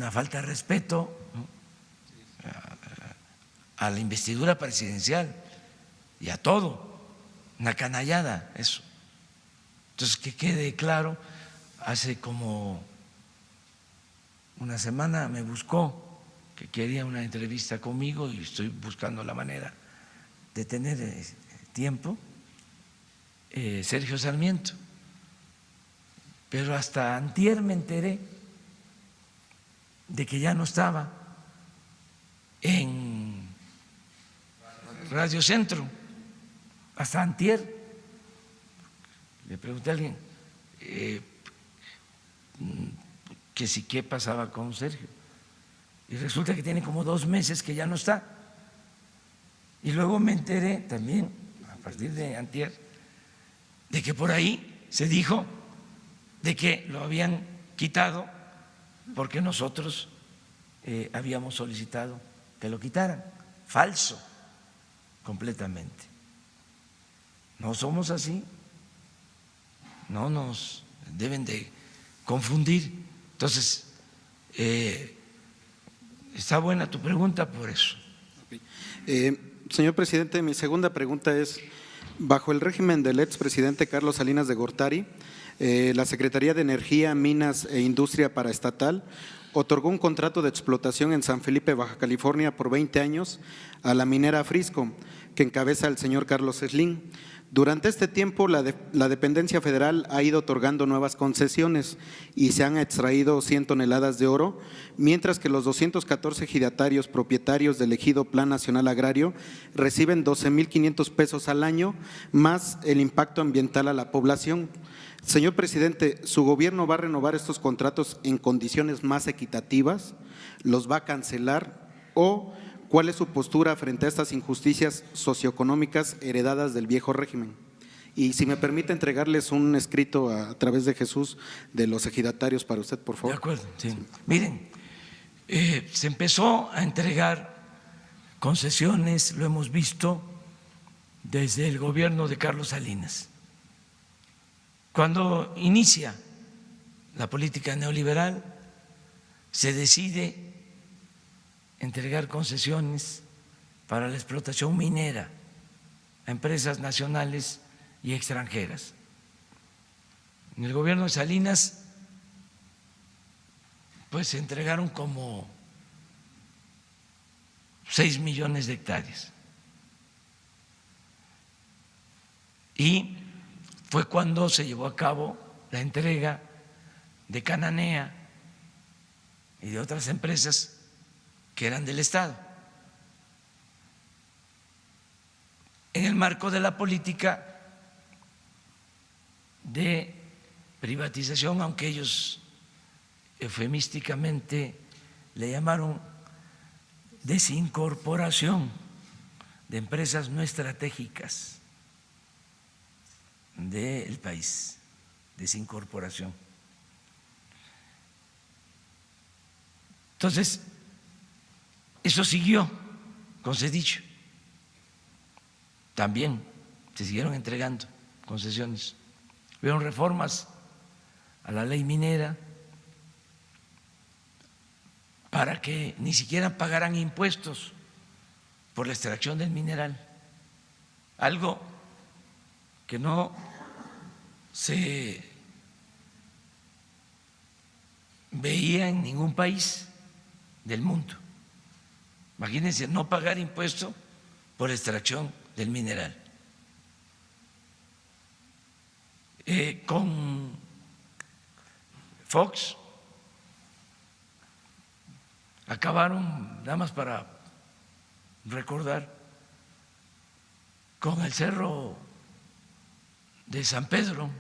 una falta de respeto, ¿no?, a la investidura presidencial y a todo, una canallada eso. Entonces, que quede claro, hace como una semana me buscó que quería una entrevista conmigo y estoy buscando la manera de tener tiempo, Sergio Sarmiento, pero hasta antier me enteré de que ya no estaba en Radio Centro, hasta antier. Le pregunté a alguien que si qué pasaba con Sergio, y resulta que tiene como 2 meses que ya no está. Y luego me enteré también, a partir de antier, de que por ahí se dijo de que lo habían quitado porque nosotros habíamos solicitado que lo quitaran. Falso, completamente. No somos así, no nos deben de confundir. Entonces, está buena tu pregunta por eso. Señor presidente, mi segunda pregunta es: bajo el régimen del expresidente Carlos Salinas de Gortari, la Secretaría de Energía, Minas e Industria Paraestatal otorgó un contrato de explotación en San Felipe, Baja California, por 20 años a la minera Frisco, que encabeza el señor Carlos Slim. Durante este tiempo, la dependencia federal ha ido otorgando nuevas concesiones y se han extraído 100 toneladas de oro, mientras que los 214 ejidatarios propietarios del ejido Plan Nacional Agrario reciben 12,500 pesos al año, más el impacto ambiental a la población. Señor presidente, ¿su gobierno va a renovar estos contratos en condiciones más equitativas? ¿Los va a cancelar? ¿O cuál es su postura frente a estas injusticias socioeconómicas heredadas del viejo régimen? Y si me permite entregarles un escrito a través de Jesús de los ejidatarios para usted, por favor. De acuerdo, sí. Miren, se empezó a entregar concesiones, lo hemos visto desde el gobierno de Carlos Salinas. Cuando inicia la política neoliberal, se decide entregar concesiones para la explotación minera a empresas nacionales y extranjeras. En el gobierno de Salinas, pues se entregaron como 6 millones de hectáreas. Y fue cuando se llevó a cabo la entrega de Cananea y de otras empresas que eran del Estado, en el marco de la política de privatización, aunque ellos eufemísticamente le llamaron desincorporación de empresas no estratégicas del país, desincorporación. Entonces, eso siguió con Cedicho. También se siguieron entregando concesiones. Hubieron reformas a la ley minera para que ni siquiera pagaran impuestos por la extracción del mineral, algo que no se veía en ningún país del mundo. Imagínense, no pagar impuesto por la extracción del mineral. Con Fox acabaron, nada más para recordar, con el cerro de San Pedro,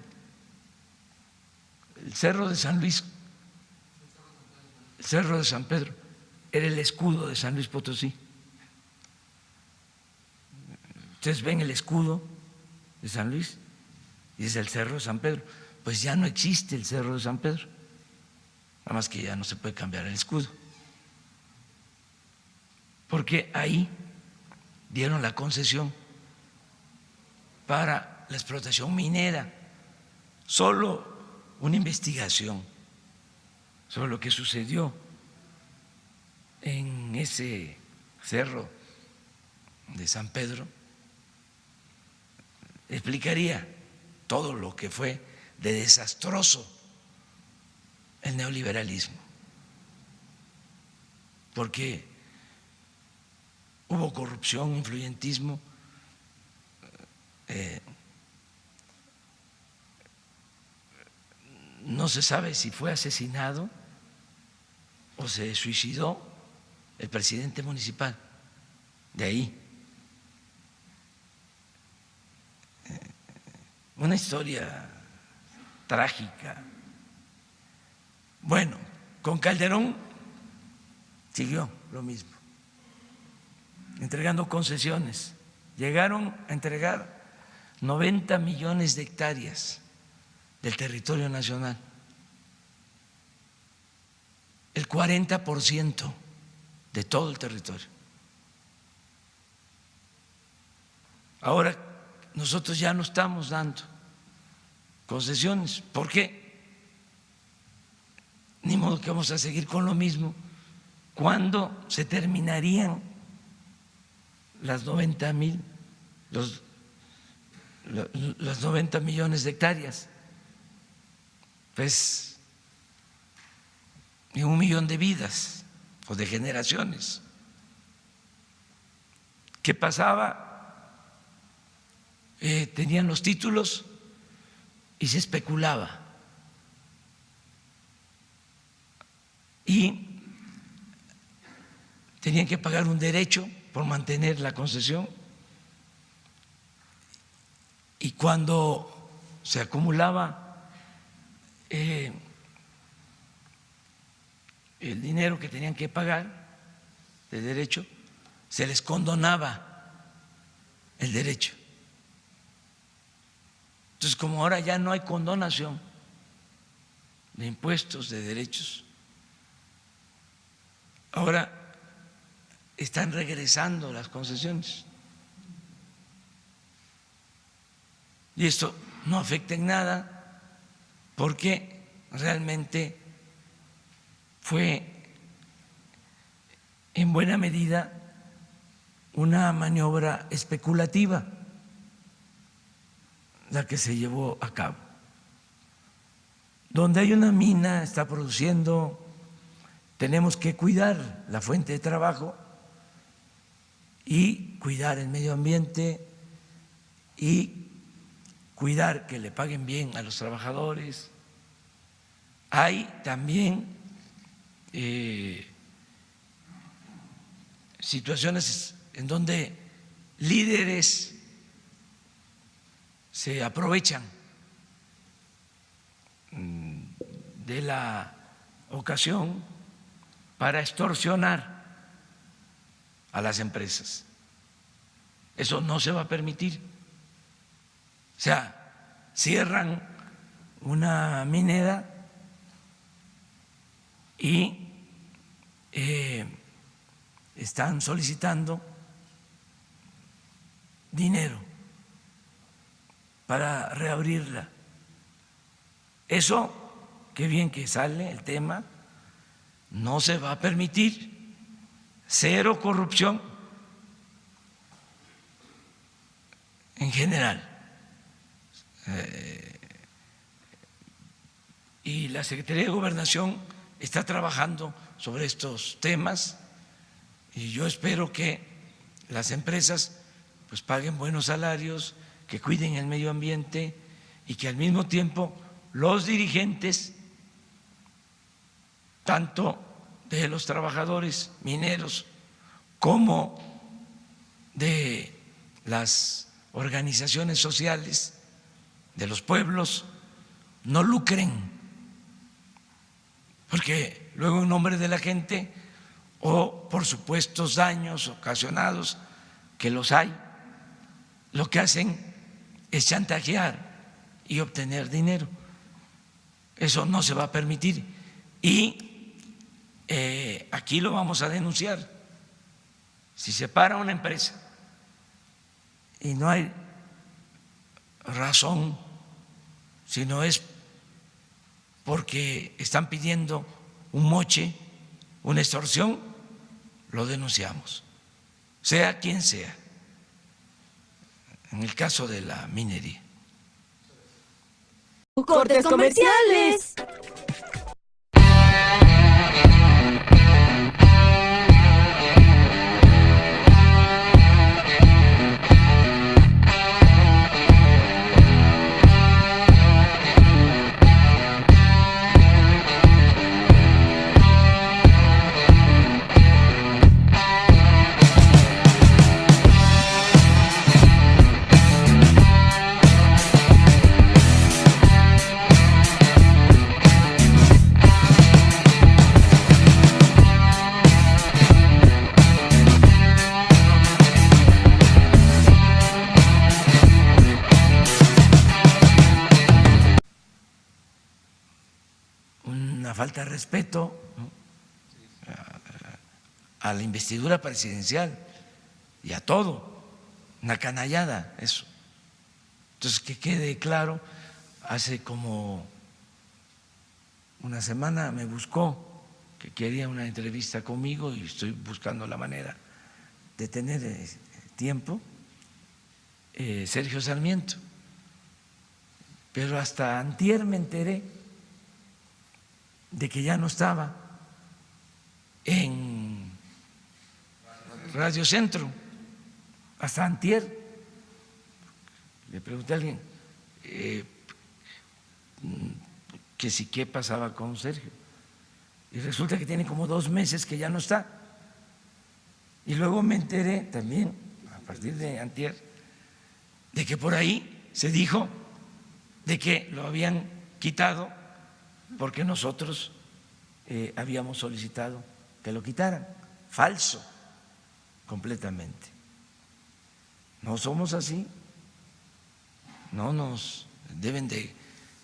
el cerro de San Luis, el cerro de San Pedro era el escudo de San Luis Potosí. Ustedes ven el escudo de San Luis y es el cerro de San Pedro. Pues ya no existe el cerro de San Pedro, nada más que ya no se puede cambiar el escudo, porque ahí dieron la concesión para la explotación minera. Solo una investigación sobre lo que sucedió en ese cerro de San Pedro, explicaría todo lo que fue de desastroso el neoliberalismo, porque hubo corrupción, influyentismo, no se sabe si fue asesinado o se suicidó el presidente municipal de ahí. Una historia trágica. Bueno, con Calderón siguió lo mismo, entregando concesiones. Llegaron a entregar 90 millones de hectáreas del territorio nacional, el 40% de todo el territorio. Ahora nosotros ya no estamos dando concesiones. ¿Por qué? Ni modo que vamos a seguir con lo mismo. ¿Cuándo se terminarían las 90 millones de hectáreas? Pues en 1 millón de vidas o de generaciones. ¿Qué pasaba? Tenían los títulos y se especulaba. Y tenían que pagar un derecho por mantener la concesión. Y cuando se acumulaba el dinero que tenían que pagar de derecho, se les condonaba el derecho. Entonces, como ahora ya no hay condonación de impuestos, de derechos, ahora están regresando las concesiones. Y esto no afecta en nada porque realmente fue en buena medida una maniobra especulativa la que se llevó a cabo. Donde hay una mina, está produciendo, tenemos que cuidar la fuente de trabajo y cuidar el medio ambiente y cuidar que le paguen bien a los trabajadores. Hay también situaciones en donde líderes se aprovechan de la ocasión para extorsionar a las empresas. Eso no se va a permitir. O sea, cierran una minera y están solicitando dinero para reabrirla. Eso, qué bien que sale el tema, no se va a permitir. Cero corrupción en general. Y la Secretaría de Gobernación está trabajando sobre estos temas y yo espero que las empresas pues paguen buenos salarios, que cuiden el medio ambiente y que al mismo tiempo los dirigentes, tanto de los trabajadores mineros como de las organizaciones sociales de los pueblos, no lucren, porque luego en nombre de la gente o por supuestos daños ocasionados, que los hay, lo que hacen es chantajear y obtener dinero. Eso no se va a permitir y aquí lo vamos a denunciar. Si se para una empresa y no hay razón, sino es porque están pidiendo un moche, una extorsión, lo denunciamos, sea quien sea, en el caso de la minería. Cortes comerciales. Una falta de respeto, ¿no?, a la investidura presidencial y a todo, una canallada eso. Entonces, que quede claro, hace como una semana me buscó que quería una entrevista conmigo y estoy buscando la manera de tener tiempo, Sergio Sarmiento, pero hasta antier me enteré de que ya no estaba en Radio Centro, hasta antier. Le pregunté a alguien que si qué pasaba con Sergio, y resulta que tiene como 2 meses que ya no está. Y luego me enteré también, a partir de antier, de que por ahí se dijo de que lo habían quitado porque nosotros habíamos solicitado que lo quitaran. Falso, completamente. No somos así, no nos deben de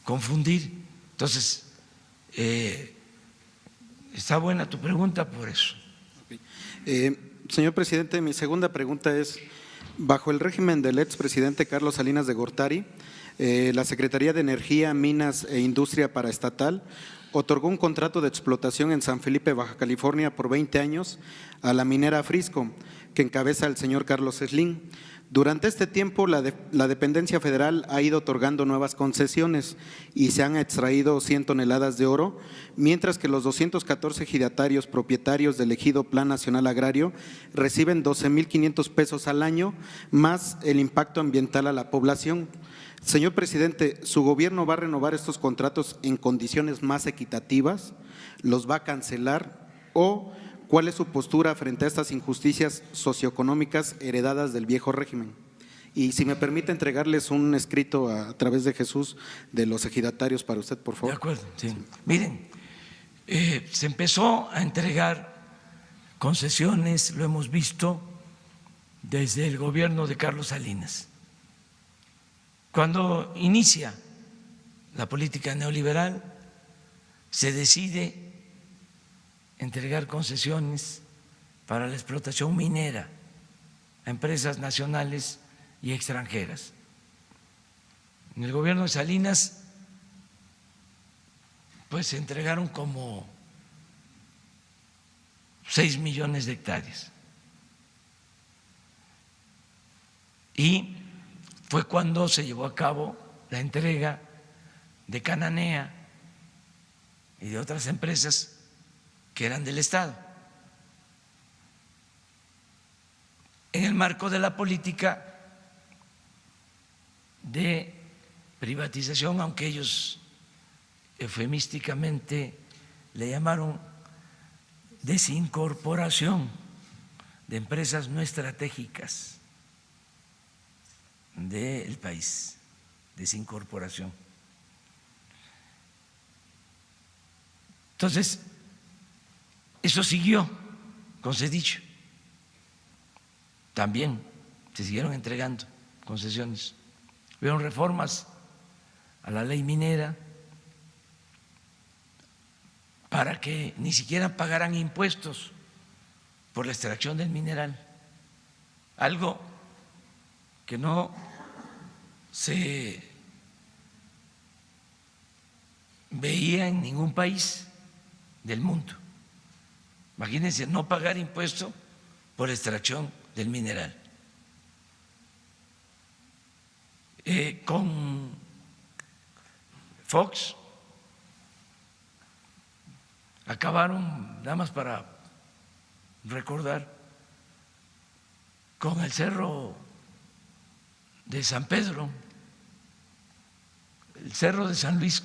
confundir. Entonces, está buena tu pregunta por eso. Señor presidente, mi segunda pregunta es, bajo el régimen del expresidente Carlos Salinas de Gortari, la Secretaría de Energía, Minas e Industria Paraestatal otorgó un contrato de explotación en San Felipe, Baja California, por 20 años a la minera Frisco, que encabeza el señor Carlos Slim. Durante este tiempo, la dependencia federal ha ido otorgando nuevas concesiones y se han extraído 100 toneladas de oro, mientras que los 214 ejidatarios propietarios del ejido Plan Nacional Agrario reciben 12,500 pesos al año, más el impacto ambiental a la población. Señor presidente, ¿su gobierno va a renovar estos contratos en condiciones más equitativas? ¿Los va a cancelar? ¿O cuál es su postura frente a estas injusticias socioeconómicas heredadas del viejo régimen? Y si me permite entregarles un escrito a través de Jesús de los ejidatarios para usted, por favor. De acuerdo, sí. Miren, se empezó a entregar concesiones, lo hemos visto desde el gobierno de Carlos Salinas. Cuando inicia la política neoliberal, se decide entregar concesiones para la explotación minera a empresas nacionales y extranjeras. En el gobierno de Salinas, pues se entregaron como 6 millones de hectáreas. Y fue cuando se llevó a cabo la entrega de Cananea y de otras empresas que eran del Estado, en el marco de la política de privatización, aunque ellos eufemísticamente le llamaron desincorporación de empresas no estratégicas del país, desincorporación. Entonces, eso siguió con Cedicho. También se siguieron entregando concesiones. Hubieron reformas a la ley minera para que ni siquiera pagaran impuestos por la extracción del mineral, algo que no se veía en ningún país del mundo. Imagínense no pagar impuesto por extracción del mineral. Con Fox acabaron, nada más para recordar, con el Cerro de San Pedro, el Cerro de San Luis,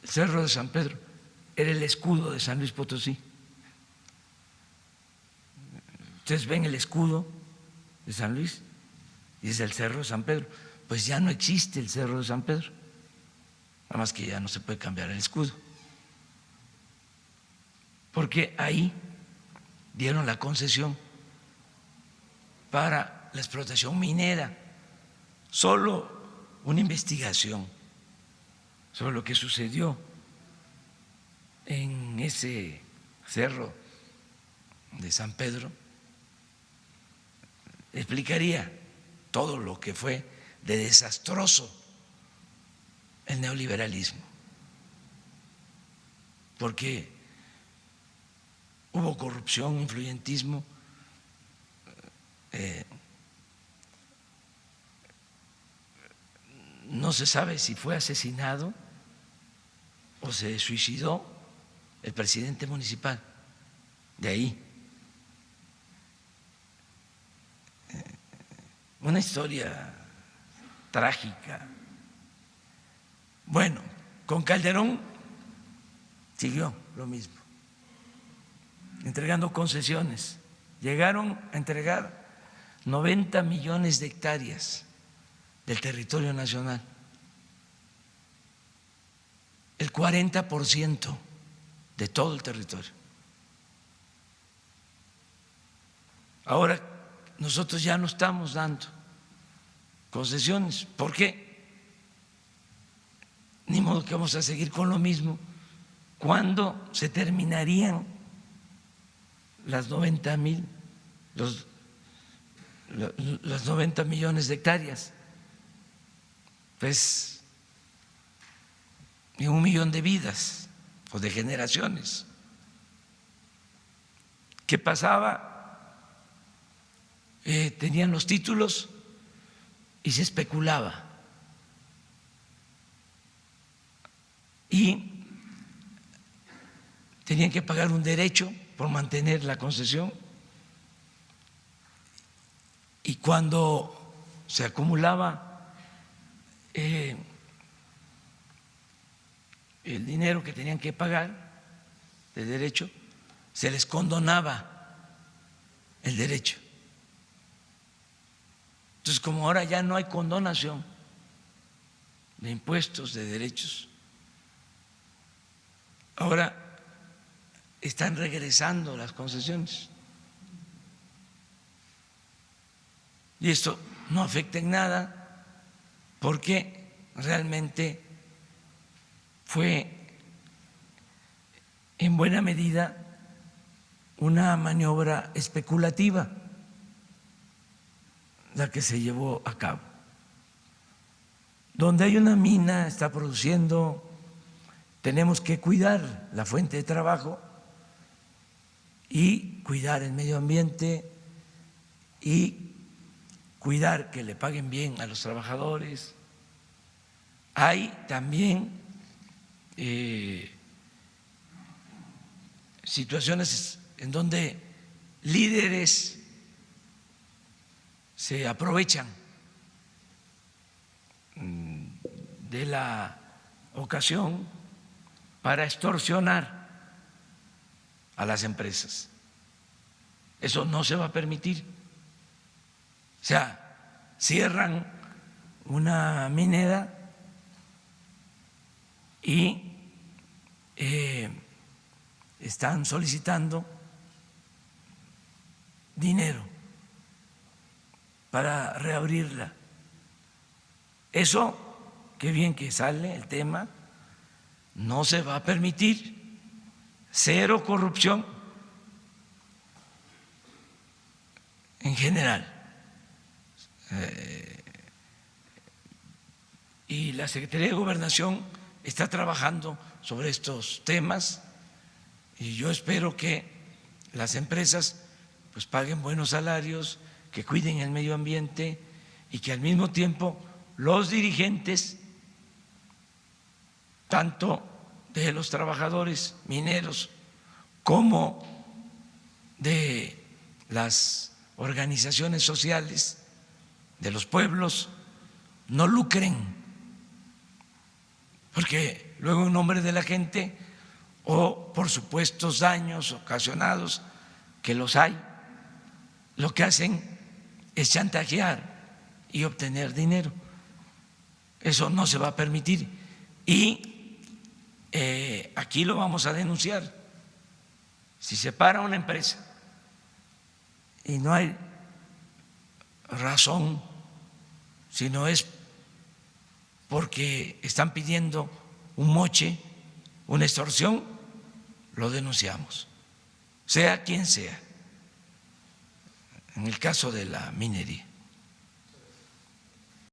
el Cerro de San Pedro, era el escudo de San Luis Potosí. Ustedes ven el escudo de San Luis y es el Cerro de San Pedro. Pues ya no existe el Cerro de San Pedro, nada más que ya no se puede cambiar el escudo, porque ahí dieron la concesión para la explotación minera. Solo una investigación sobre lo que sucedió en ese cerro de San Pedro explicaría todo lo que fue de desastroso el neoliberalismo, porque hubo corrupción, influyentismo, no se sabe si fue asesinado o se suicidó el presidente municipal de ahí. Una historia trágica. Bueno, con Calderón siguió lo mismo, entregando concesiones. Llegaron a entregar 90 millones de hectáreas del territorio nacional, el 40% de todo el territorio. Ahora nosotros ya no estamos dando concesiones. ¿Por qué? Ni modo que vamos a seguir con lo mismo. ¿Cuándo se terminarían las 90 millones de hectáreas? Pues en 1 millón de vidas o de generaciones. ¿Qué pasaba? Tenían los títulos y se especulaba. Y tenían que pagar un derecho por mantener la concesión. Y cuando se acumulaba el dinero que tenían que pagar de derecho, se les condonaba el derecho. Entonces, como ahora ya no hay condonación de impuestos, de derechos, ahora están regresando las concesiones. Y esto no afecta en nada porque realmente fue en buena medida una maniobra especulativa la que se llevó a cabo. Donde hay una mina, está produciendo, tenemos que cuidar la fuente de trabajo y cuidar el medio ambiente y cuidar que le paguen bien a los trabajadores. Hay también situaciones en donde líderes se aprovechan de la ocasión para extorsionar a las empresas. Eso no se va a permitir. O sea, cierran una minera y están solicitando dinero para reabrirla. Eso, qué bien que sale el tema, no se va a permitir. Cero corrupción en general. Y la Secretaría de Gobernación está trabajando sobre estos temas Y yo espero que las empresas pues paguen buenos salarios, que cuiden el medio ambiente y que al mismo tiempo los dirigentes, tanto de los trabajadores mineros como de las organizaciones sociales de los pueblos, no lucren, porque luego en nombre de la gente o por supuestos daños ocasionados, que los hay, lo que hacen es chantajear y obtener dinero. Eso no se va a permitir y aquí lo vamos a denunciar. Si se para una empresa y no hay razón, si no es porque están pidiendo un moche, una extorsión, lo denunciamos, sea quien sea, en el caso de la minería.